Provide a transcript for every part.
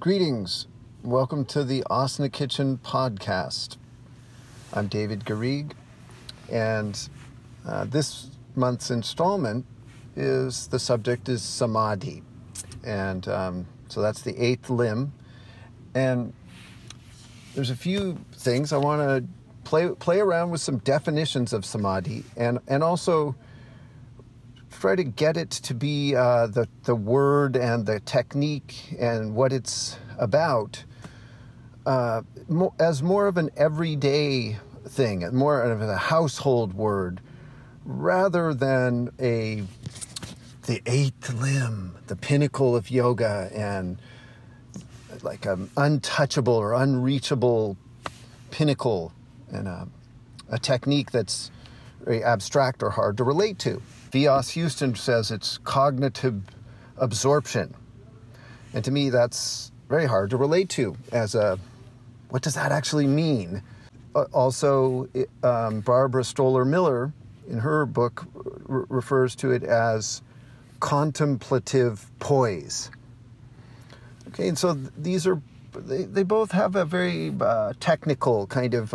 Greetings. Welcome to the Asana Kitchen podcast. I'm David Garrigues, and this month's installment the subject is Samadhi. And so that's the eighth limb. And there's a few things I want to play around with some definitions of Samadhi and also try to get it to be the word and the technique and what it's about as more of an everyday thing, more of a household word, rather than the eighth limb, the pinnacle of yoga, and like an untouchable or unreachable pinnacle, and a technique that's very abstract or hard to relate to. V.S. Houston says it's cognitive absorption. And to me, that's very hard to relate to what does that actually mean? Also, Barbara Stoller-Miller, in her book, refers to it as contemplative poise. Okay, and so they both have a very technical kind of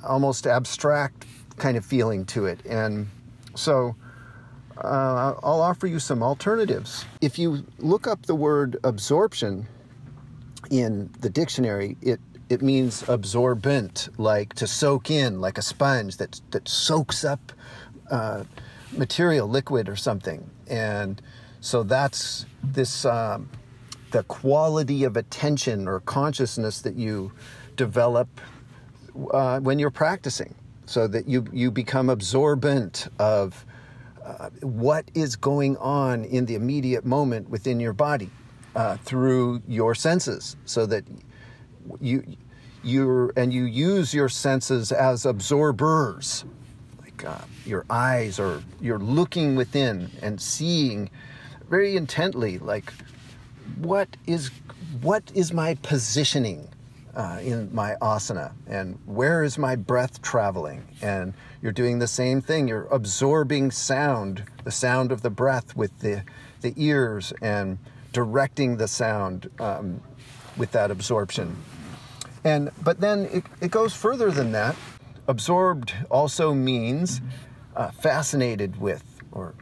almost abstract kind of feeling to it. And so I'll offer you some alternatives. If you look up the word absorption in the dictionary, it means absorbent, like to soak in, like a sponge that soaks up material, liquid or something. And so that's this the quality of attention or consciousness that you develop when you're practicing, so that you become absorbent of what is going on in the immediate moment within your body through your senses, so that you use your senses as absorbers, like your eyes, or you're looking within and seeing very intently, like what is my positioning in my asana, and where is my breath traveling? And you're doing the same thing. You're absorbing sound, the sound of the breath with the ears, and directing the sound with that absorption. But then it goes further than that. Absorbed also means fascinated with, or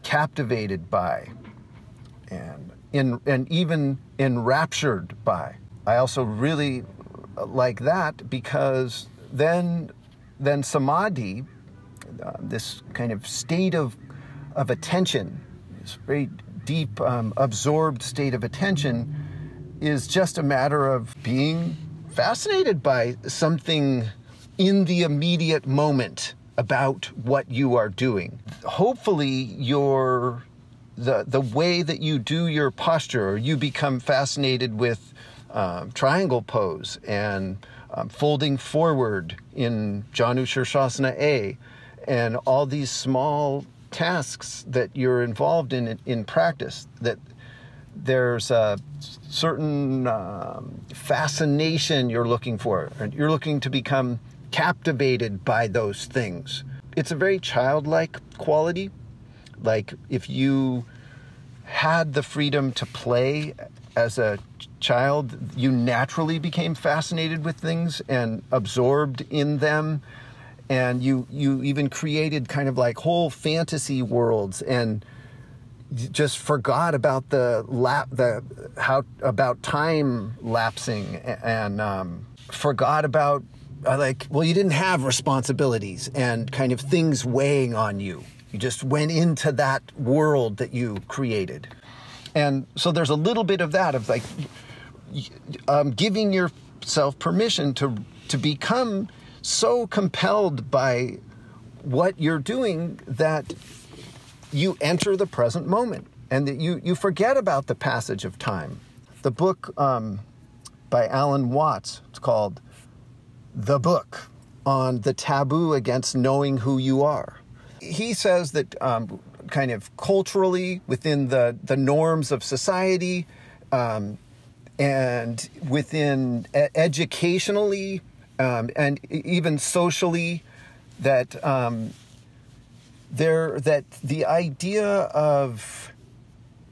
captivated by, and even enraptured by. I also really like that, because then samadhi, this kind of state of attention, this very deep, absorbed state of attention, is just a matter of being fascinated by something in the immediate moment about what you are doing. Hopefully, the way that you do your posture, or you become fascinated with triangle pose and folding forward in Janu Shirshasana A, and all these small tasks that you're involved in practice, that there's a certain fascination you're looking for, and you're looking to become captivated by those things. It's a very childlike quality. Like if you had the freedom to play as a child, you naturally became fascinated with things and absorbed in them, and you even created kind of like whole fantasy worlds, and just forgot about about time lapsing, and forgot about you didn't have responsibilities and kind of things weighing on you. You just went into that world that you created. And so there's a little bit of that, of like giving yourself permission to become so compelled by what you're doing that you enter the present moment, and that you forget about the passage of time. The book by Alan Watts, it's called The Book on the Taboo Against Knowing Who You Are. He says that kind of culturally, within the norms of society, and within educationally, and even socially, that the idea of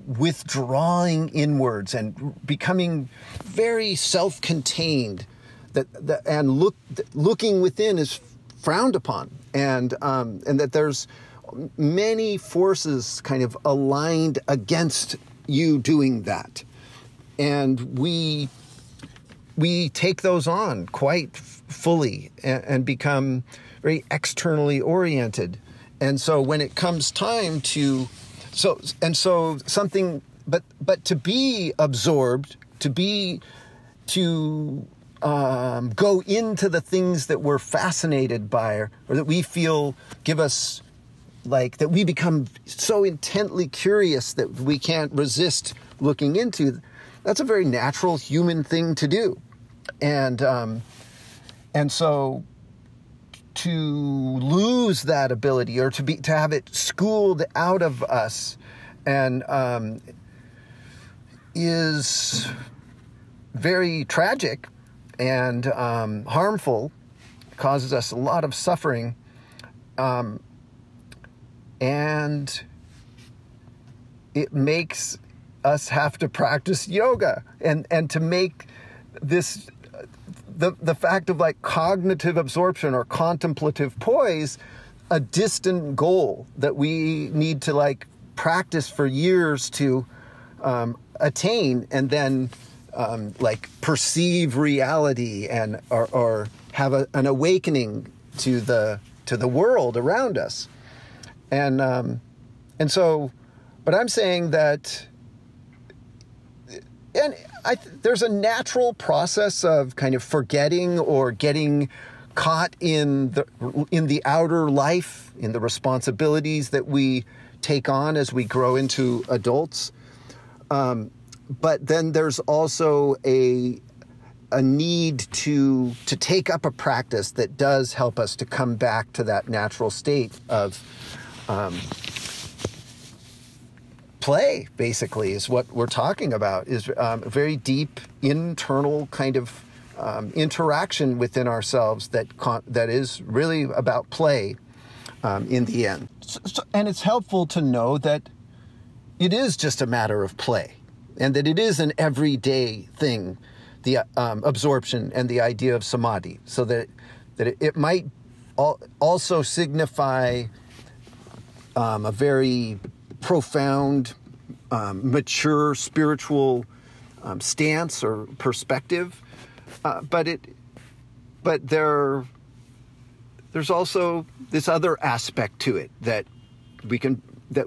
withdrawing inwards and becoming very self-contained, and looking within is frowned upon, and that there's many forces kind of aligned against you doing that, and we take those on quite fully and become very externally oriented. And so when it comes time to but to be absorbed, to go into the things that we're fascinated by, or that we feel give us, like, that we become so intently curious that we can't resist looking into, that's a very natural human thing to do. And so to lose that ability, or to have it schooled out of us, and is very tragic and harmful, causes us a lot of suffering, and it makes us have to practice yoga, and to make this the fact of, like, cognitive absorption or contemplative poise a distant goal that we need to, like, practice for years to attain, and then like perceive reality and or have an awakening to the world around us. And so, but I'm saying that, and there's a natural process of kind of forgetting or getting caught in the outer life, in the responsibilities that we take on as we grow into adults. But then there's also a need to take up a practice that does help us to come back to that natural state of play, basically, is what we're talking about, is a very deep internal kind of interaction within ourselves that is really about play in the end. And it's helpful to know that it is just a matter of play, and that it is an everyday thing, the absorption and the idea of samadhi, so that it might also signify a very profound, mature spiritual stance or perspective, but there's also this other aspect to it, that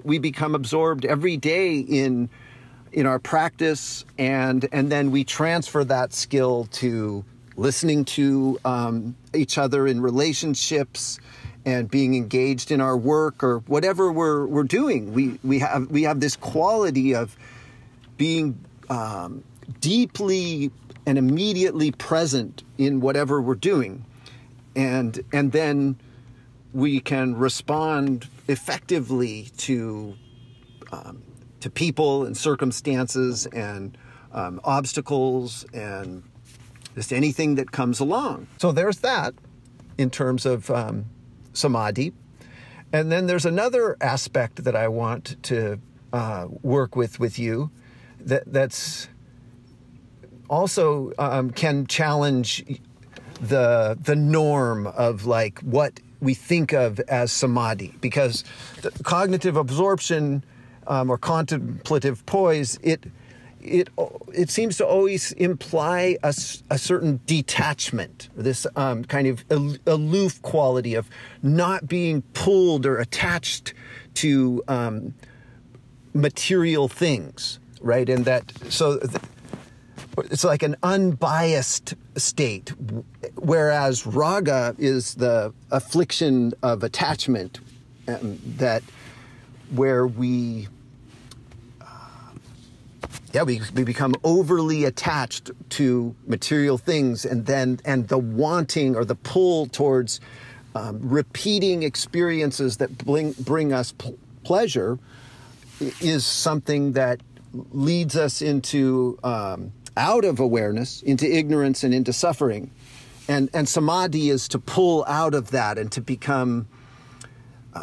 we become absorbed every day in our practice, and then we transfer that skill to listening to each other in relationships, and being engaged in our work or whatever we're doing. We have this quality of being deeply and immediately present in whatever we're doing, and then we can respond effectively to people and circumstances and obstacles and just anything that comes along. So there's that in terms of samadhi. And then there's another aspect that I want to work with you that's also can challenge the norm of, like, what we think of as samadhi, because the cognitive absorption or contemplative poise, it seems to always imply a certain detachment, this kind of aloof quality of not being pulled or attached to material things, right? And that, so it's like an unbiased state, whereas raga is the affliction of attachment, where we become overly attached to material things, and the wanting or the pull towards repeating experiences that bring us pleasure is something that leads us into out of awareness, into ignorance and into suffering. And samadhi is to pull out of that and to become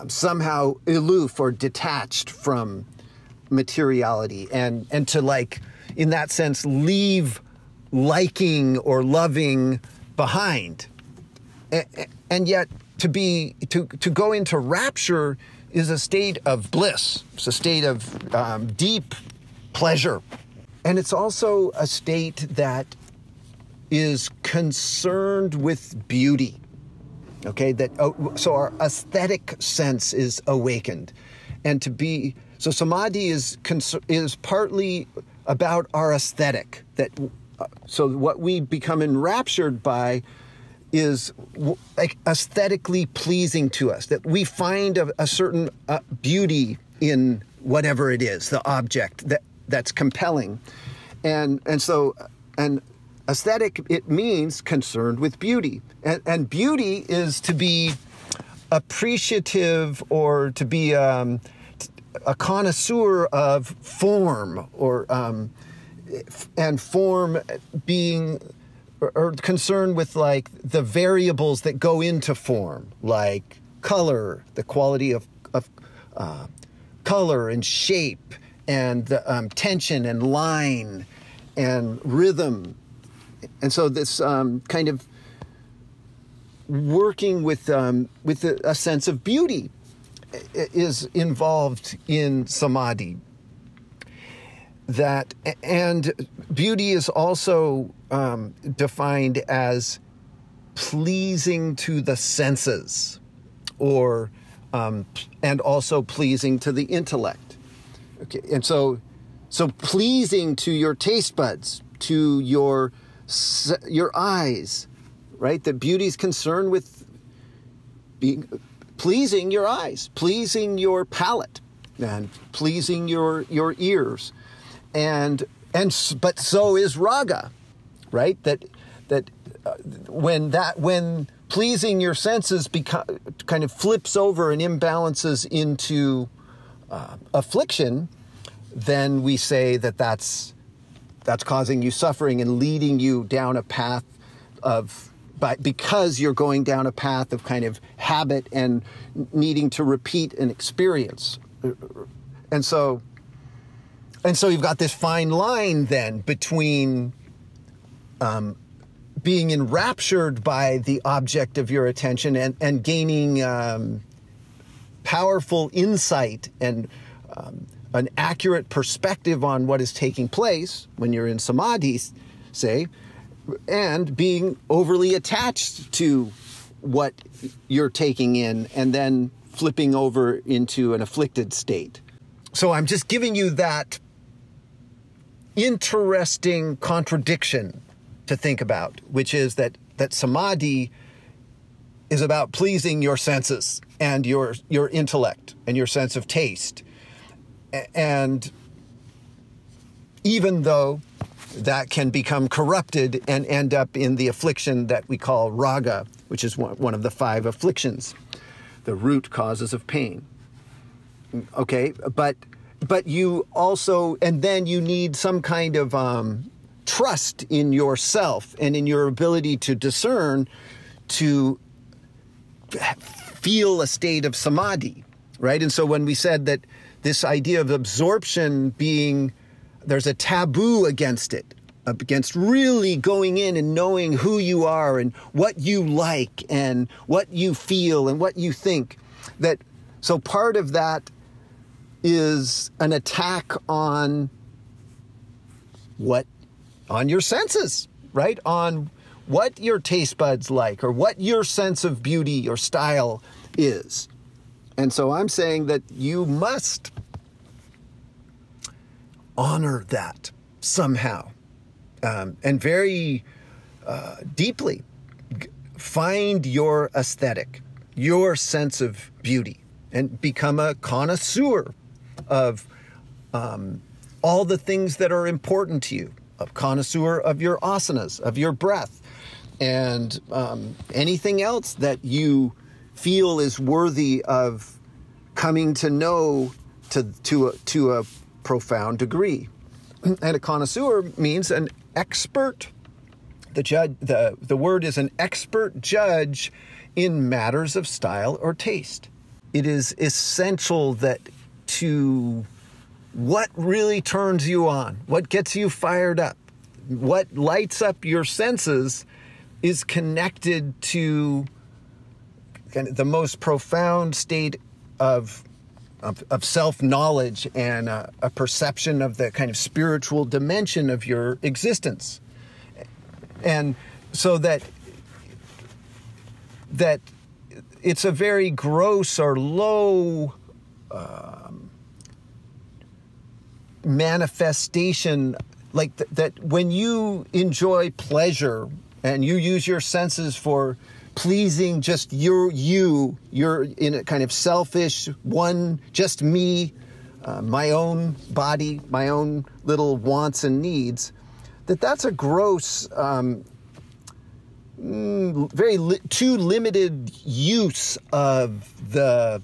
somehow aloof or detached from materiality and to, like, in that sense, leave liking or loving behind. And yet to go into rapture is a state of bliss. It's a state of deep pleasure. And it's also a state that is concerned with beauty. Okay, so our aesthetic sense is awakened. And so samadhi is partly about our aesthetic. So what we become enraptured by is like aesthetically pleasing to us, that we find a certain beauty in whatever it is, the object that's compelling. And aesthetic, it means concerned with beauty. And beauty is to be appreciative or to be a connoisseur of form, and form being or concerned with, like, the variables that go into form, like color, the quality of color and shape, and tension and line and rhythm. And so this kind of working with a sense of beauty is involved in samadhi. And beauty is also defined as pleasing to the senses, and also pleasing to the intellect. Okay, and so pleasing to your taste buds, to your eyes, right? That beauty is concerned with pleasing your eyes, pleasing your palate, and pleasing your ears. But so is raga, right? When pleasing your senses kind of flips over and imbalances into affliction, then we say that's causing you suffering and leading you down a path because you're going down a path of kind of habit and needing to repeat an experience. And so you've got this fine line then between being enraptured by the object of your attention and gaining powerful insight and an accurate perspective on what is taking place when you're in samadhi, say, and being overly attached to what you're taking in and then flipping over into an afflicted state. So I'm just giving you that interesting contradiction to think about, which is that samadhi is about pleasing your senses and your intellect and your sense of taste. And even though that can become corrupted and end up in the affliction that we call raga, which is one of the 5 afflictions, the root causes of pain. Okay, but you also, and then you need some kind of trust in yourself and in your ability to discern, to feel a state of samadhi, right? And so when we said that this idea of absorption there's a taboo against it, against really going in and knowing who you are and what you like and what you feel and what you think. So part of that is an attack on your senses, right? On what your taste buds like or what your sense of beauty or style is. And so I'm saying that you must honor that somehow, and very deeply find your aesthetic, your sense of beauty, and become a connoisseur of all the things that are important to you, a connoisseur of your asanas, of your breath, and anything else that you feel is worthy of coming to know to a profound degree. And a connoisseur means an expert. The word is an expert judge in matters of style or taste. It is essential that to what really turns you on, what gets you fired up, what lights up your senses is connected to kind of the most profound state of self-knowledge and a perception of the kind of spiritual dimension of your existence. And so that it's a very gross or low manifestation, like that when you enjoy pleasure and you use your senses for pleasing just you're in a kind of selfish, just me, my own body, my own little wants and needs, that's a gross, too limited use of the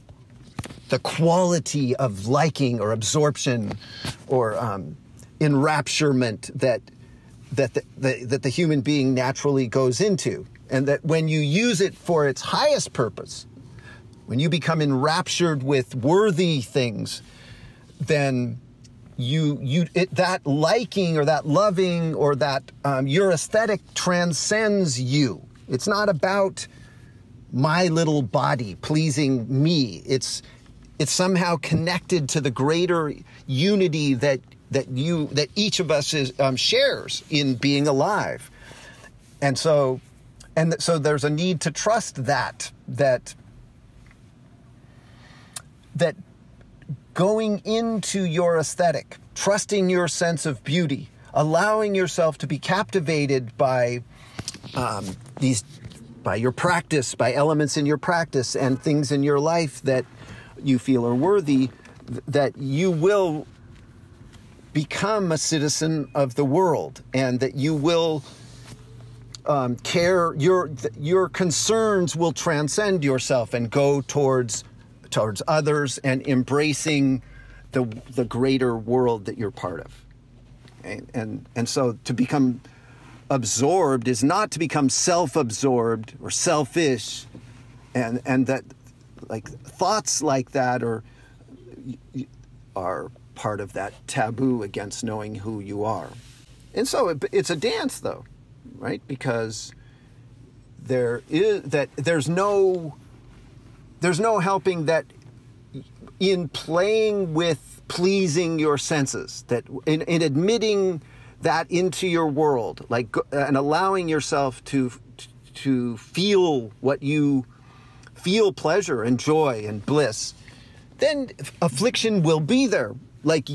quality of liking or absorption or enrapturement that the human being naturally goes into. And that when you use it for its highest purpose, when you become enraptured with worthy things, then that liking or that loving or that your aesthetic transcends you. It's not about my little body pleasing me. It's somehow connected to the greater unity that each of us shares in being alive. And so there's a need to trust that going into your aesthetic, trusting your sense of beauty, allowing yourself to be captivated by by your practice, by elements in your practice and things in your life that you feel are worthy, that you will become a citizen of the world, and that you will your concerns will transcend yourself and go towards others and embracing the greater world that you're part of. And so to become absorbed is not to become self-absorbed or selfish, and that like thoughts like that are part of that taboo against knowing who you are. And so it's a dance, though, right? Because there's no helping that in playing with pleasing your senses, that in admitting that into your world, like, and allowing yourself to feel what you feel, pleasure and joy and bliss, then affliction will be there. Like,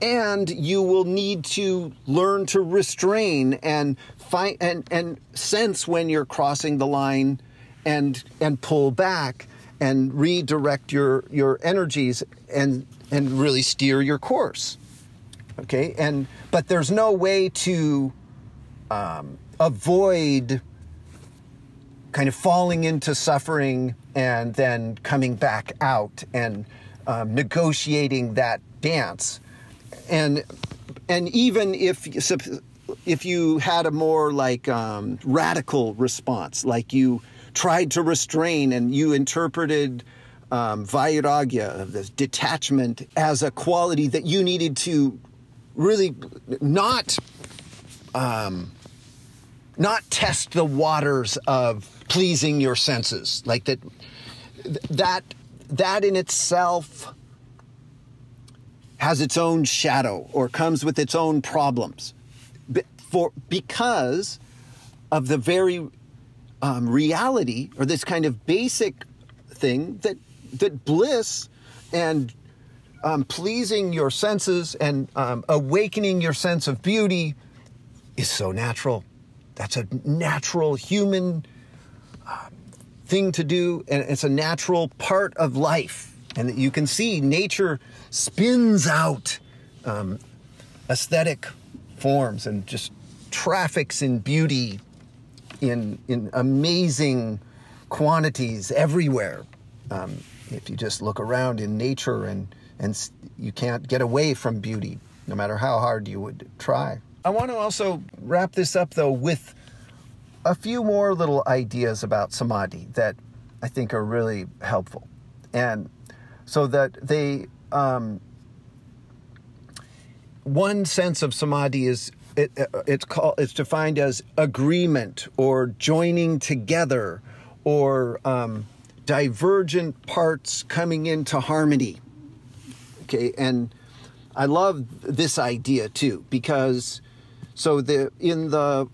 and you will need to learn to restrain and find and sense when you're crossing the line, and pull back and redirect your energies and really steer your course. Okay, but there's no way to avoid kind of falling into suffering and then coming back out and negotiating that dance. And even if you had a more like radical response, like you tried to restrain and you interpreted vairagya, this detachment, as a quality that you needed to really not test the waters of pleasing your senses, like that in itself has its own shadow or comes with its own problems, because of the very reality, or this kind of basic thing that bliss and pleasing your senses and awakening your sense of beauty is so natural. That's a natural human thing to do, and it's a natural part of life. And that you can see nature spins out aesthetic forms and just traffics in beauty in amazing quantities everywhere. If you just look around in nature, and you can't get away from beauty, no matter how hard you would try. I want to also wrap this up, though, with a few more little ideas about samadhi that I think are really helpful. And so that one sense of samadhi is it's defined as agreement or joining together or divergent parts coming into harmony. Okay, and I love this idea too, because in the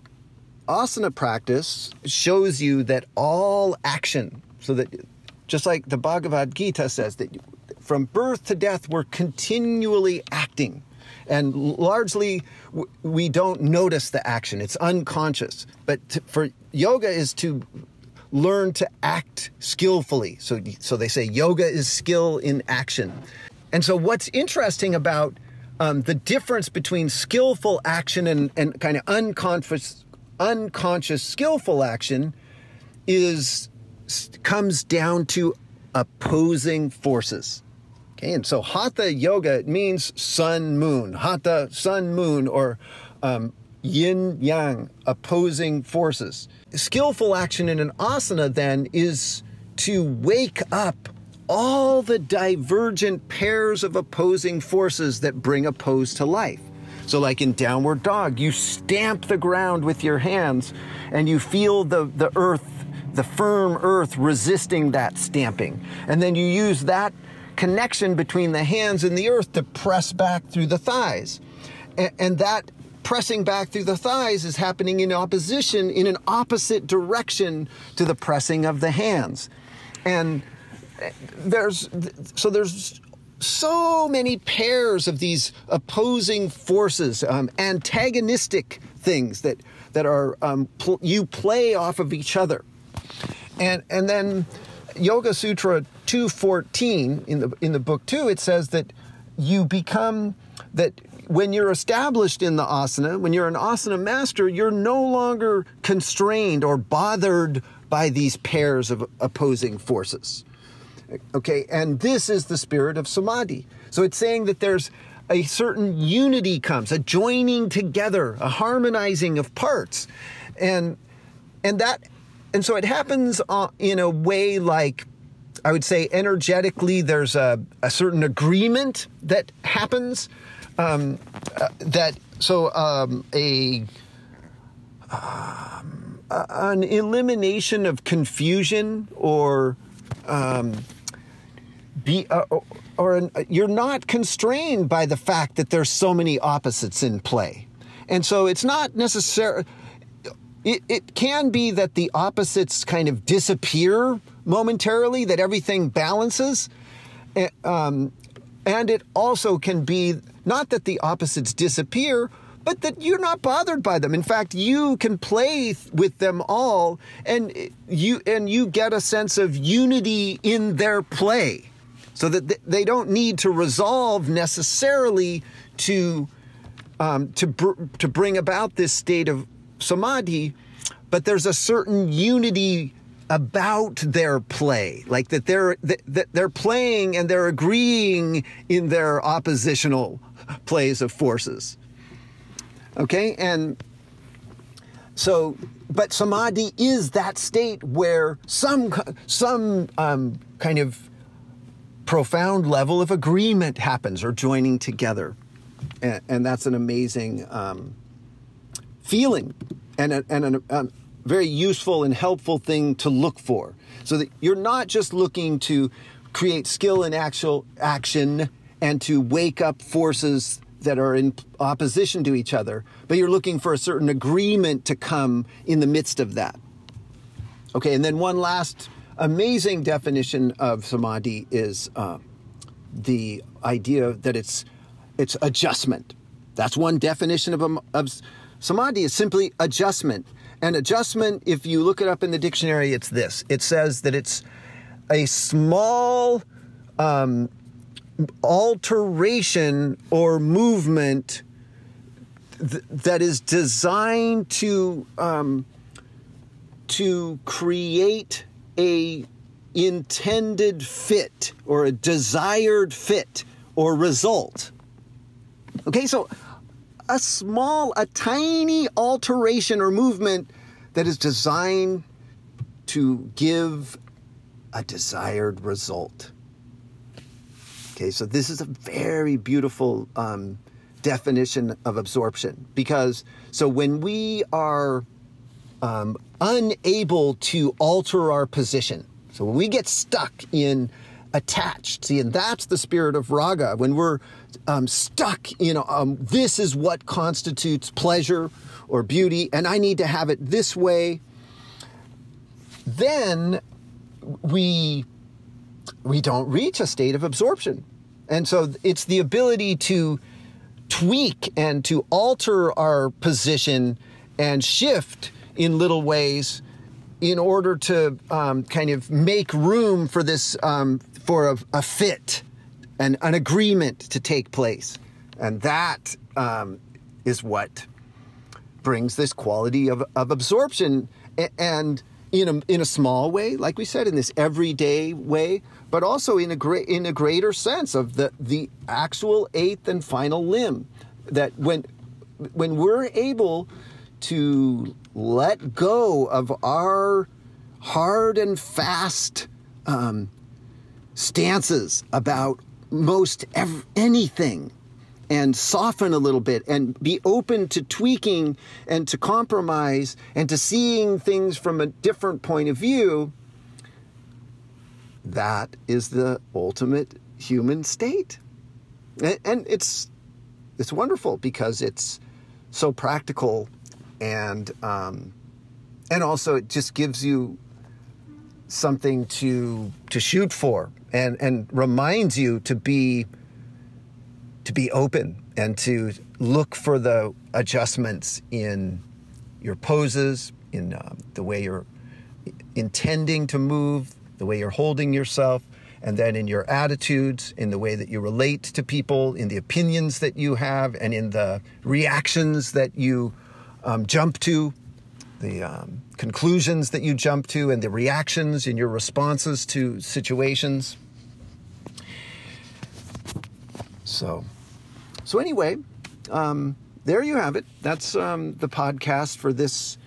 asana practice shows you that all action, so that just like the Bhagavad Gita says that from birth to death we're continually acting, and largely we don't notice the action, it's unconscious. But for yoga is to learn to act skillfully. So they say yoga is skill in action. And so what's interesting about the difference between skillful action and kind of unconscious skillful action comes down to opposing forces. Okay, and so hatha yoga, it means sun moon. Hatha, sun moon, or yin yang, opposing forces. Skillful action in an asana then is to wake up all the divergent pairs of opposing forces that bring a pose to life. So like in downward dog, you stamp the ground with your hands and you feel the earth, the firm earth resisting that stamping. And then you use that connection between the hands and the earth to press back through the thighs. And that pressing back through the thighs is happening in opposition, in an opposite direction to the pressing of the hands. And there's so many pairs of these opposing forces, antagonistic things that are you play off of each other. And then Yoga Sutra 214 in the book 2, it says that you become that when you're established in the asana, when you're an asana master, you're no longer constrained or bothered by these pairs of opposing forces. Okay, and this is the spirit of samadhi. So it's saying that there's a certain unity comes, a joining together, a harmonizing of parts. And so it happens in a way like, I would say energetically, there's a certain agreement that happens, an elimination of confusion or you're not constrained by the fact that there's so many opposites in play. And so it's not necessarily, it can be that the opposites kind of disappear momentarily, that everything balances. And it also can be not that the opposites disappear, but that you're not bothered by them. In fact, you can play with them all, and you get a sense of unity in their play, so that they don't need to resolve necessarily to bring about this state of samadhi, but there's a certain unity about their play, like that they're playing and they're agreeing in their oppositional plays of forces. Okay, and so, but samadhi is that state where some kind of profound level of agreement happens or joining together, and that's an amazing feeling and a very useful and helpful thing to look for, so that you're not just looking to create skill in actual action and to wake up forces that are in opposition to each other, but you're looking for a certain agreement to come in the midst of that. Okay, and then one last amazing definition of samadhi is the idea that it's adjustment. That's one definition of samadhi, is simply adjustment. And adjustment, if you look it up in the dictionary, it's this. It says that it's a small alteration or movement that is designed to create a intended fit or a desired fit or result. Okay, so a tiny alteration or movement that is designed to give a desired result. Okay, so this is a very beautiful definition of absorption. Because, so when we are unable to alter our position, so when we get stuck in attached, see, and that's the spirit of raga, when we're stuck in, this is what constitutes pleasure or beauty, and I need to have it this way, then we don't reach a state of absorption. And so it's the ability to tweak and to alter our position and shift in little ways in order to kind of make room for this, for a fit and an agreement to take place. And that is what brings this quality of absorption, and in a small way, like we said, in this everyday way, but also in a greater sense of the actual eighth and final limb. That when we're able to let go of our hard and fast stances about most anything, and soften a little bit and be open to tweaking and to compromise and to seeing things from a different point of view, that is the ultimate human state. And it's wonderful because it's so practical, and also it just gives you something to shoot for, and reminds you to be open and to look for the adjustments in your poses, in the way you're intending to move, the way you're holding yourself, and then in your attitudes, in the way that you relate to people, in the opinions that you have, and in the reactions that you jump to, the conclusions that you jump to, and the reactions in your responses to situations. So anyway, there you have it. That's the podcast for this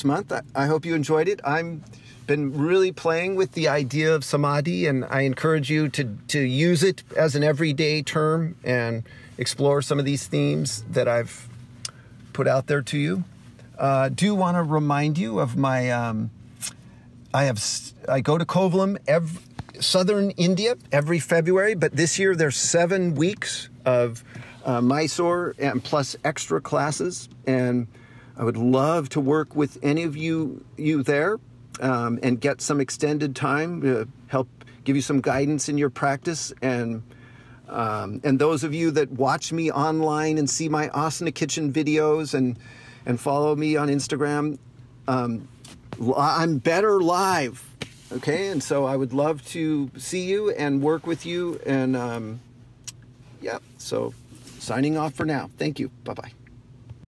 month. I hope you enjoyed it. I've been really playing with the idea of samadhi, and I encourage you to use it as an everyday term and explore some of these themes that I've put out there to you. Do want to remind you of my, I go to Kovalam, southern India, every February, but this year there's 7 weeks of MYSORE and plus extra classes, and I would love to work with any of you there and get some extended time to help give you some guidance in your practice. And those of you that watch me online and see my Asana Kitchen videos and follow me on Instagram, I'm better live, okay? And so I would love to see you and work with you, and yeah, so signing off for now. Thank you. Bye-bye.